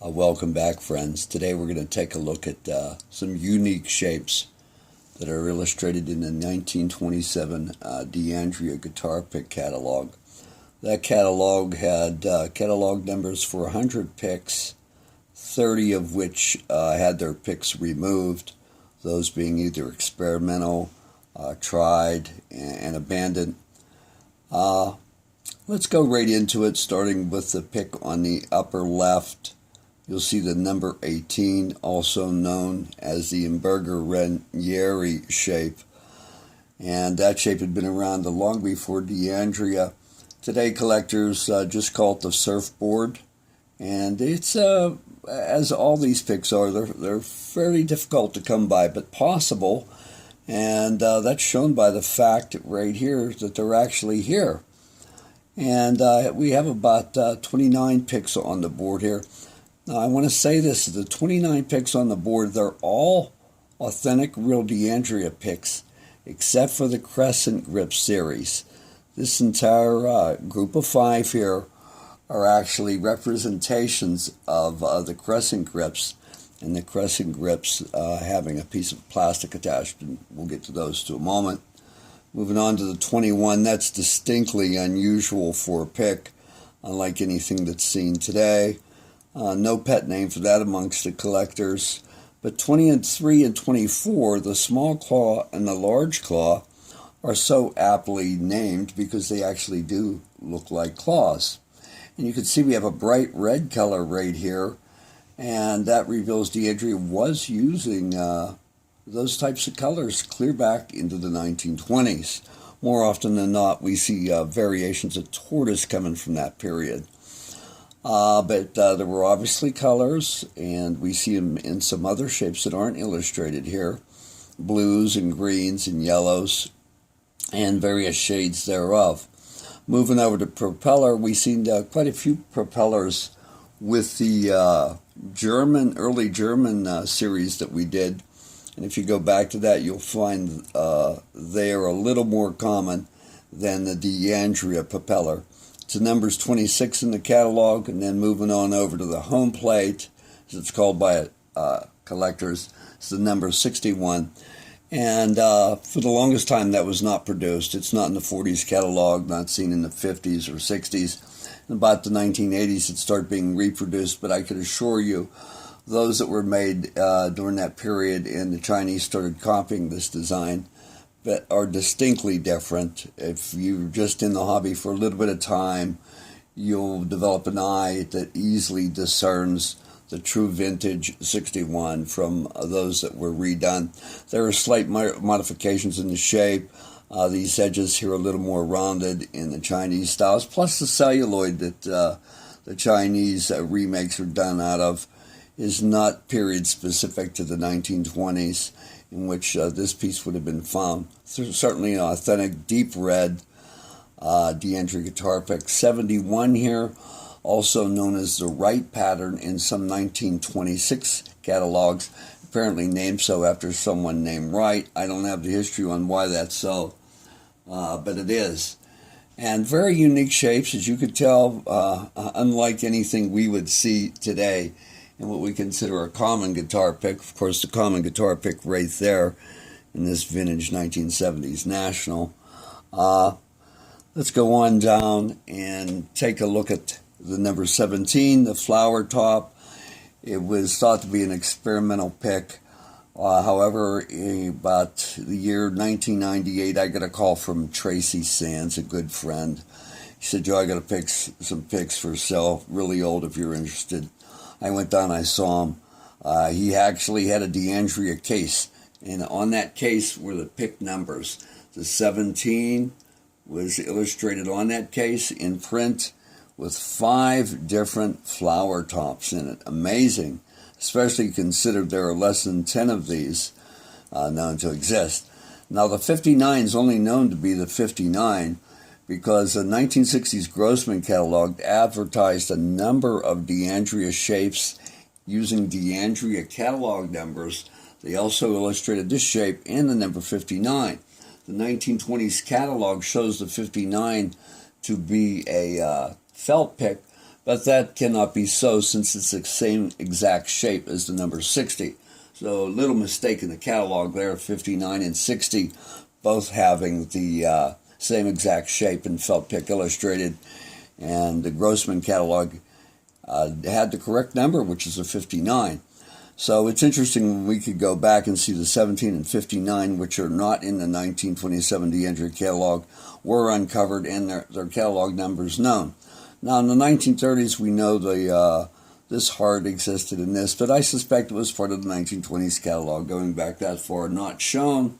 Welcome back, friends. Today we're going to take a look at some unique shapes that are illustrated in the 1927 Dandrea guitar pick catalog. That catalog had catalog numbers for 100 picks, 30 of which had their picks removed, those being either experimental, tried, and abandoned. Let's go right into it, starting with the pick on the upper left. You'll see the number 18, also known as the Ranieri shape. And that shape had been around long before Dandrea. Today, collectors just call it the surfboard. And it's, as all these picks are, they're fairly difficult to come by, but possible. And that's shown by the fact right here that they're actually here. And we have about 29 picks on the board here. Now, I want to say this, the 29 picks on the board, they're all authentic, real Dandrea picks, except for the Crescent grip series. This entire group of 5 here are actually representations of the Crescent grips, and the Crescent grips having a piece of plastic attached, and we'll get to those in a moment. Moving on to the 21, that's distinctly unusual for a pick, unlike anything that's seen today. No pet name for that amongst the collectors. But 23 and 24, the small claw and the large claw, are so aptly named because they actually do look like claws. And you can see we have a bright red color right here, and that reveals Dandrea was using those types of colors clear back into the 1920s. More often than not, we see variations of tortoise coming from that period. But there were obviously colors, and we see them in some other shapes that aren't illustrated here. Blues and greens and yellows, and various shades thereof. Moving over to propeller, we've seen quite a few propellers with the early German series that we did. And if you go back to that, you'll find they are a little more common than the Dandrea propeller. To numbers 26 in the catalog, and then moving on over to the home plate, as it's called by collectors, it's the number 61. And for the longest time, that was not produced. It's not in the 40s catalog, not seen in the 50s or 60s. In about the 1980s, it started being reproduced, but I could assure you, those that were made during that period, and the Chinese started copying this design, that are distinctly different. If you're just in the hobby for a little bit of time, you'll develop an eye that easily discerns the true vintage 61 from those that were redone. There are slight modifications in the shape. These edges here are a little more rounded in the Chinese styles, plus the celluloid that the Chinese remakes are done out of is not period specific to the 1920s, in which this piece would have been found. Certainly an authentic deep red Dandrea guitar pick. 71 here, also known as the Wright pattern in some 1926 catalogs, apparently named so after someone named Wright. I don't have the history on why that's so, but it is. And very unique shapes, as you could tell, unlike anything we would see today in what we consider a common guitar pick. Of course, the common guitar pick right there in this vintage 1970s National. Let's go on down and take a look at the number 17, the flower top. It was thought to be an experimental pick. However, about the year 1998, I got a call from Tracy Sands, a good friend. He said, "Joe, I got to pick some picks for sale, really old if you're interested." I went down, I saw him. He actually had a Dandrea case, and on that case were the pick numbers. The 17 was illustrated on that case in print with 5 different flower tops in it. Amazing, especially considered there are less than 10 of these known to exist. Now, the 59 is only known to be the 59 because the 1960s Grossman catalog advertised a number of Dandrea shapes using Dandrea catalog numbers. They also illustrated this shape and the number 59. The 1920s catalog shows the 59 to be a felt pick, But that cannot be so since it's the same exact shape as the number 60. So a little mistake in the catalog there, 59 and 60, both having the same exact shape in Felt Pick Illustrated. And the Grossman catalog had the correct number, which is a 59. So it's interesting when we could go back and see the 17 and 59, which are not in the 1927 Dandrea catalog, were uncovered and their catalog numbers known. Now, in the 1930s, we know this heart existed in this, but I suspect it was part of the 1920s catalog, going back that far, not shown.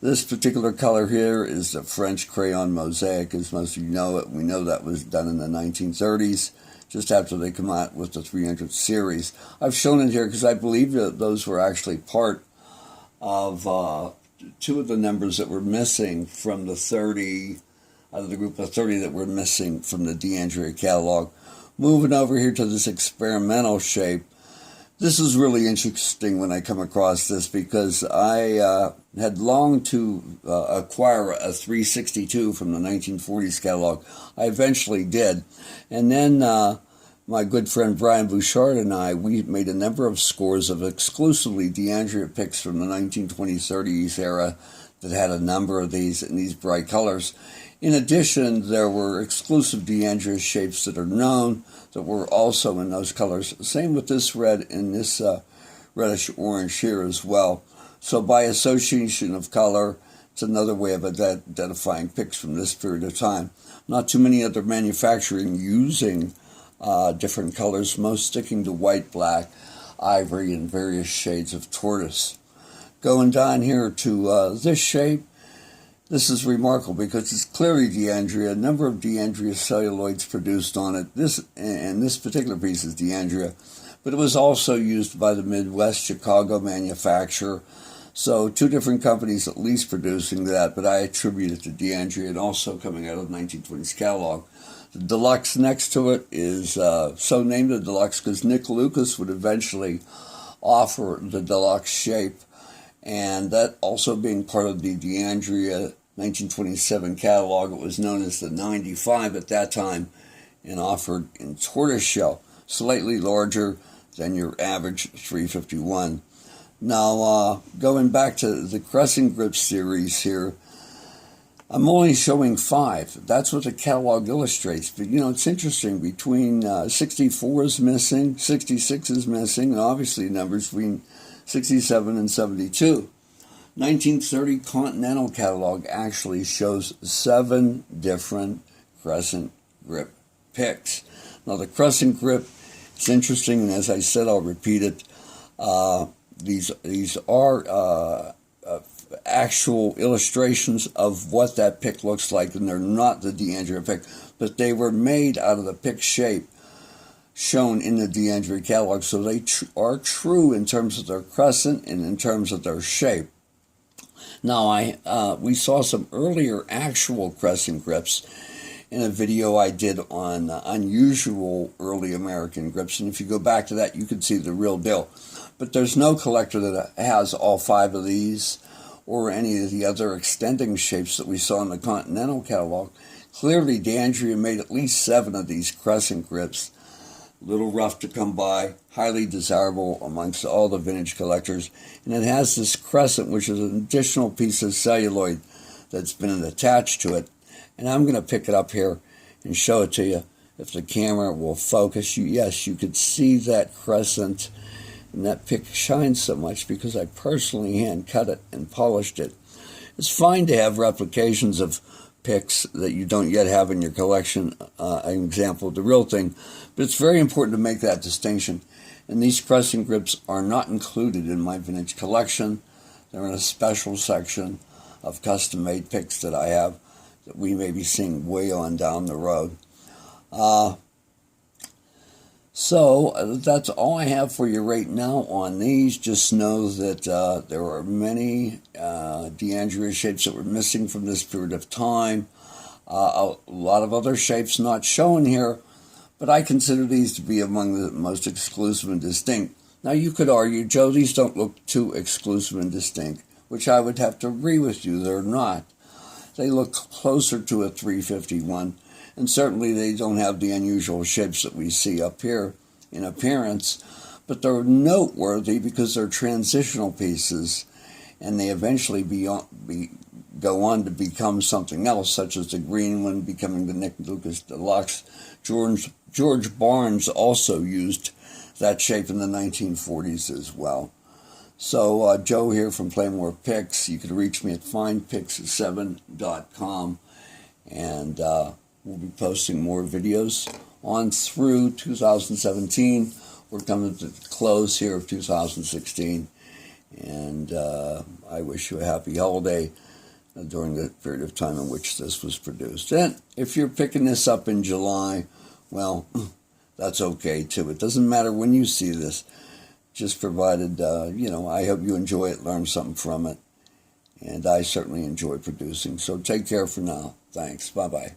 This particular color here is the French crayon mosaic, as most of you know it. We know that was done in the 1930s, just after they come out with the 300 series. I've shown it here because I believe that those were actually part of two of the numbers that were missing from the 30, out of the group of 30 that were missing from the Dandrea catalog. Moving over here to this experimental shape, this is really interesting when I come across this because I had longed to acquire a 362 from the 1940s catalog. I eventually did. And then my good friend Brian Bouchard and we made a number of scores of exclusively Dandrea picks from the 1920s-30s era that had a number of these in these bright colors. In addition, there were exclusive Dandrea shapes that are known that were also in those colors. Same with this red and this reddish orange here as well. So by association of color, it's another way of identifying picks from this period of time. Not too many other manufacturing using different colors, most sticking to white, black, ivory, and various shades of tortoise. Going down here to this shape, this is remarkable because it's clearly Dandrea. A number of Dandrea celluloids produced on it. This particular piece is Dandrea, but it was also used by the Midwest Chicago manufacturer. So two different companies at least producing that, but I attribute it to Dandrea and also coming out of the 1920s catalog. The deluxe next to it is so named the deluxe because Nick Lucas would eventually offer the deluxe shape. And that also being part of the Dandrea 1927 catalog, it was known as the 95 at that time and offered in tortoiseshell, slightly larger than your average 351. Now, going back to the crescent grip series here, I'm only showing 5. That's what the catalog illustrates. But, you know, it's interesting. Between 64 is missing, 66 is missing, and obviously numbers between 67 and 72. 1930 Continental catalog actually shows 7 different crescent grip picks. Now the crescent grip, it's interesting, and as I said, I'll repeat it. These are actual illustrations of what that pick looks like, and they're not the Dandrea pick, but they were made out of the pick shape shown in the Dandrea catalog, so they are true in terms of their crescent and in terms of their shape. Now, we saw some earlier actual crescent grips in a video I did on unusual early American grips, and if you go back to that, you can see the real deal. But there's no collector that has all 5 of these or any of the other extending shapes that we saw in the Continental catalog. Clearly, Dandrea made at least 7 of these crescent grips. A little rough to come by, highly desirable amongst all the vintage collectors. And it has this crescent, which is an additional piece of celluloid that's been attached to it. And I'm going to pick it up here and show it to you. If the camera will focus, yes, you could see that crescent. And that pick shines so much because I personally hand cut it and polished it. It's fine to have replications of picks that you don't yet have in your collection, an example of the real thing, but it's very important to make that distinction. And these crescent grips are not included in my vintage collection. They're in a special section of custom-made picks that I have that we may be seeing way on down the road. So that's all I have for you right now on these. Just know that there are many Dandrea shapes that were missing from this period of time. A lot of other shapes not shown here, but I consider these to be among the most exclusive and distinct. Now you could argue, Joe, these don't look too exclusive and distinct, which I would have to agree with you. They're not. They look closer to a 351. And certainly they don't have the unusual shapes that we see up here in appearance, but they're noteworthy because they're transitional pieces, and they eventually go on to become something else, such as the green one becoming the Nick Lucas Deluxe. George Barnes also used that shape in the 1940s as well. So Joe here from Play More Pics. You can reach me at findpics7.com, and we'll be posting more videos on through 2017. We're coming to the close here of 2016, and I wish you a happy holiday during the period of time in which this was produced. And if you're picking this up in July, well, that's okay too. It doesn't matter when you see this, just provided, I hope you enjoy it, learn something from it, and I certainly enjoy producing. So take care for now. Thanks. Bye-bye.